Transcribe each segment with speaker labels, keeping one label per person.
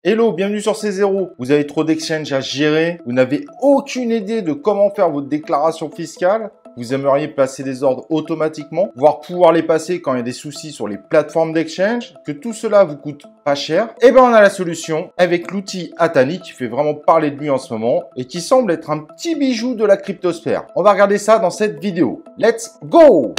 Speaker 1: Hello, bienvenue sur C0. Vous avez trop d'exchanges à gérer, vous n'avez aucune idée de comment faire votre déclaration fiscale, vous aimeriez passer des ordres automatiquement, voire pouvoir les passer quand il y a des soucis sur les plateformes d'exchange, que tout cela vous coûte pas cher. Eh bien, on a la solution avec l'outil Atani qui fait vraiment parler de lui en ce moment et qui semble être un petit bijou de la cryptosphère. On va regarder ça dans cette vidéo. Let's go!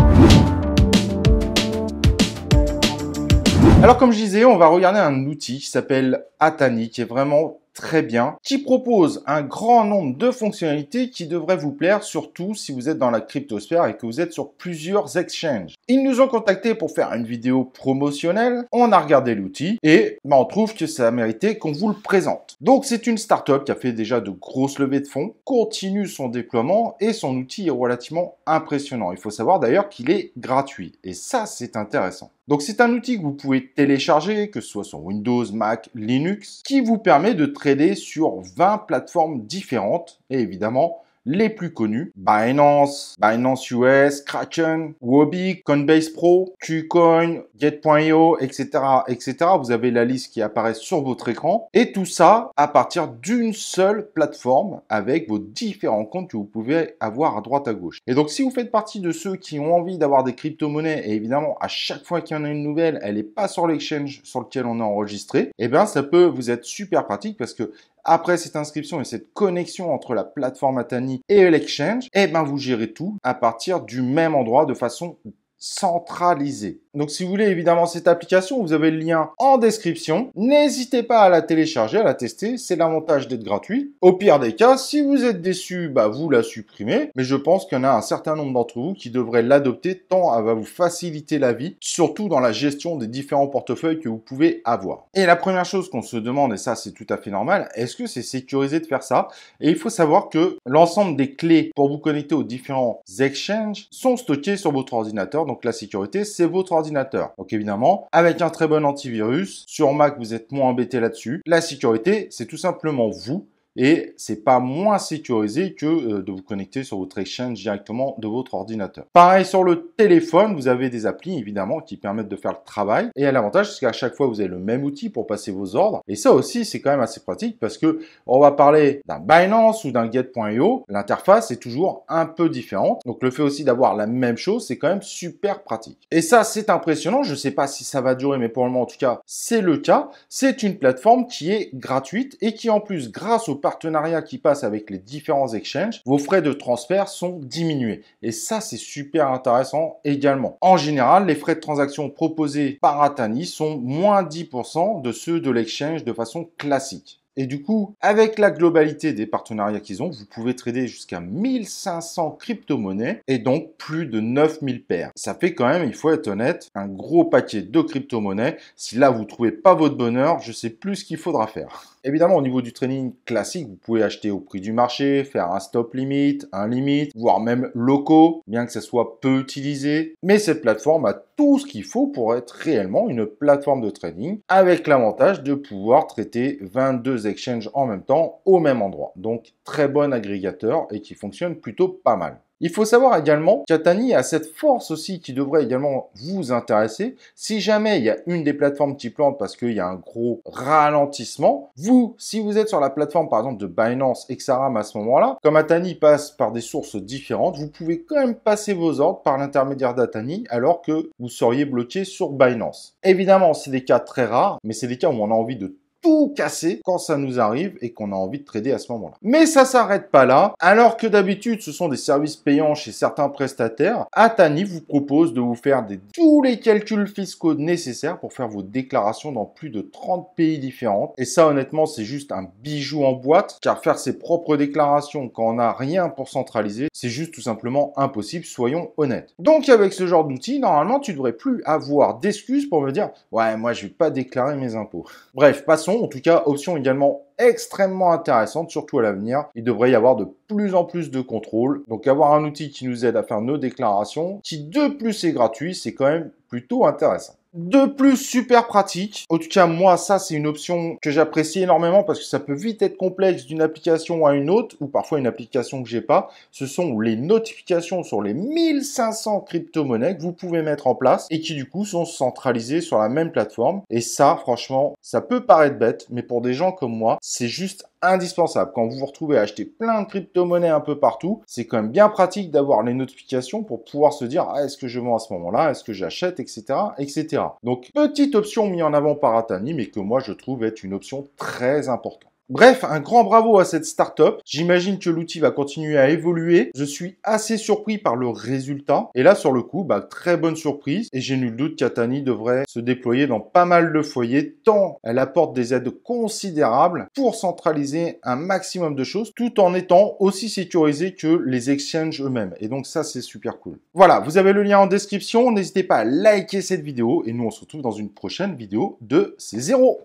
Speaker 1: Alors comme je disais, on va regarder un outil qui s'appelle Atani, qui est vraiment très bien, qui propose un grand nombre de fonctionnalités qui devraient vous plaire, surtout si vous êtes dans la cryptosphère et que vous êtes sur plusieurs exchanges. Ils nous ont contactés pour faire une vidéo promotionnelle, on a regardé l'outil et on trouve que ça méritait qu'on vous le présente. Donc c'est une startup qui a fait déjà de grosses levées de fonds, continue son déploiement et son outil est relativement impressionnant. Il faut savoir d'ailleurs qu'il est gratuit et ça c'est intéressant. Donc c'est un outil que vous pouvez télécharger, que ce soit sur Windows, Mac, Linux, qui vous permet de trader sur 20 plateformes différentes et évidemment les plus connues, Binance, Binance US, Kraken, Huobi, Coinbase Pro, KuCoin, Get.io, etc., etc. Vous avez la liste qui apparaît sur votre écran et tout ça à partir d'une seule plateforme avec vos différents comptes que vous pouvez avoir à droite à gauche. Et donc si vous faites partie de ceux qui ont envie d'avoir des crypto-monnaies et évidemment à chaque fois qu'il y en a une nouvelle, elle n'est pas sur l'exchange sur lequel on est enregistré, eh bien ça peut vous être super pratique parce que après cette inscription et cette connexion entre la plateforme Atani et l'exchange, eh ben vous gérez tout à partir du même endroit de façon centralisée. Donc si vous voulez évidemment cette application, vous avez le lien en description. N'hésitez pas à la télécharger, à la tester. C'est l'avantage d'être gratuit. Au pire des cas, si vous êtes déçu, vous la supprimez. Mais je pense qu'il y en a un certain nombre d'entre vous qui devraient l'adopter tant elle va vous faciliter la vie, surtout dans la gestion des différents portefeuilles que vous pouvez avoir. Et la première chose qu'on se demande, et ça c'est tout à fait normal, est-ce que c'est sécurisé de faire ça? Et il faut savoir que l'ensemble des clés pour vous connecter aux différents exchanges sont stockées sur votre ordinateur. Donc la sécurité, c'est votre ordinateur. Donc évidemment, avec un très bon antivirus, sur Mac, vous êtes moins embêté là-dessus. La sécurité, c'est tout simplement vous. Et c'est pas moins sécurisé que de vous connecter sur votre exchange directement de votre ordinateur. Pareil sur le téléphone, vous avez des applis évidemment qui permettent de faire le travail. Et l'avantage, c'est qu'à chaque fois, vous avez le même outil pour passer vos ordres. Et ça aussi, c'est quand même assez pratique parce que on va parler d'un Binance ou d'un Get.io. L'interface est toujours un peu différente. Donc le fait aussi d'avoir la même chose, c'est quand même super pratique. Et ça, c'est impressionnant. Je sais pas si ça va durer, mais pour le moment, en tout cas, c'est le cas. C'est une plateforme qui est gratuite et qui en plus, grâce au partenariat qui passe avec les différents exchanges, vos frais de transfert sont diminués. Et ça, c'est super intéressant également. En général, les frais de transaction proposés par Atani sont moins 10% de ceux de l'exchange de façon classique. Et du coup, avec la globalité des partenariats qu'ils ont, vous pouvez trader jusqu'à 1500 crypto-monnaies et donc plus de 9000 paires. Ça fait quand même, il faut être honnête, un gros paquet de crypto-monnaies. Si là, vous ne trouvez pas votre bonheur, je sais plus ce qu'il faudra faire. Évidemment, au niveau du trading classique, vous pouvez acheter au prix du marché, faire un stop limit, un limit, voire même locaux, bien que ça soit peu utilisé. Mais cette plateforme a tout ce qu'il faut pour être réellement une plateforme de trading, avec l'avantage de pouvoir traiter 22 exchanges en même temps au même endroit. Donc, très bon agrégateur et qui fonctionne plutôt pas mal. Il faut savoir également qu'Atani a cette force aussi qui devrait également vous intéresser. Si jamais il y a une des plateformes qui plante parce qu'il y a un gros ralentissement, vous, si vous êtes sur la plateforme par exemple de Binance, XRM à ce moment-là, comme Atani passe par des sources différentes, vous pouvez quand même passer vos ordres par l'intermédiaire d'Atani alors que vous seriez bloqué sur Binance. Évidemment, c'est des cas très rares, mais c'est des cas où on a envie de tout casser quand ça nous arrive et qu'on a envie de trader à ce moment-là. Mais ça s'arrête pas là. Alors que d'habitude, ce sont des services payants chez certains prestataires, Atani vous propose de vous faire tous les calculs fiscaux nécessaires pour faire vos déclarations dans plus de 30 pays différents. Et ça, honnêtement, c'est juste un bijou en boîte, car faire ses propres déclarations quand on n'a rien pour centraliser, c'est juste tout simplement impossible, soyons honnêtes. Donc avec ce genre d'outil, normalement, tu devrais plus avoir d'excuses pour me dire « Ouais, moi, je vais pas déclarer mes impôts. » Bref, passons. En tout cas, option également extrêmement intéressante, surtout à l'avenir. Il devrait y avoir de plus en plus de contrôle. Donc, avoir un outil qui nous aide à faire nos déclarations, qui de plus est gratuit, c'est quand même plutôt intéressant. De plus, super pratique. En tout cas, moi, ça, c'est une option que j'apprécie énormément parce que ça peut vite être complexe d'une application à une autre ou parfois une application que j'ai pas. Ce sont les notifications sur les 1500 crypto-monnaies que vous pouvez mettre en place et qui, du coup, sont centralisées sur la même plateforme. Et ça, franchement, ça peut paraître bête, mais pour des gens comme moi, c'est juste indispensable. Quand vous vous retrouvez à acheter plein de crypto-monnaies un peu partout, c'est quand même bien pratique d'avoir les notifications pour pouvoir se dire est-ce que je vends à ce moment-là, est-ce que j'achète, etc., etc. Donc, petite option mise en avant par Atani, mais que moi je trouve être une option très importante. Bref, un grand bravo à cette startup. J'imagine que l'outil va continuer à évoluer. Je suis assez surpris par le résultat. Et là, sur le coup, très bonne surprise. Et j'ai nul doute qu'Atani devrait se déployer dans pas mal de foyers, tant elle apporte des aides considérables pour centraliser un maximum de choses, tout en étant aussi sécurisée que les exchanges eux-mêmes. Et donc ça, c'est super cool. Voilà, vous avez le lien en description. N'hésitez pas à liker cette vidéo. Et nous, on se retrouve dans une prochaine vidéo de C0.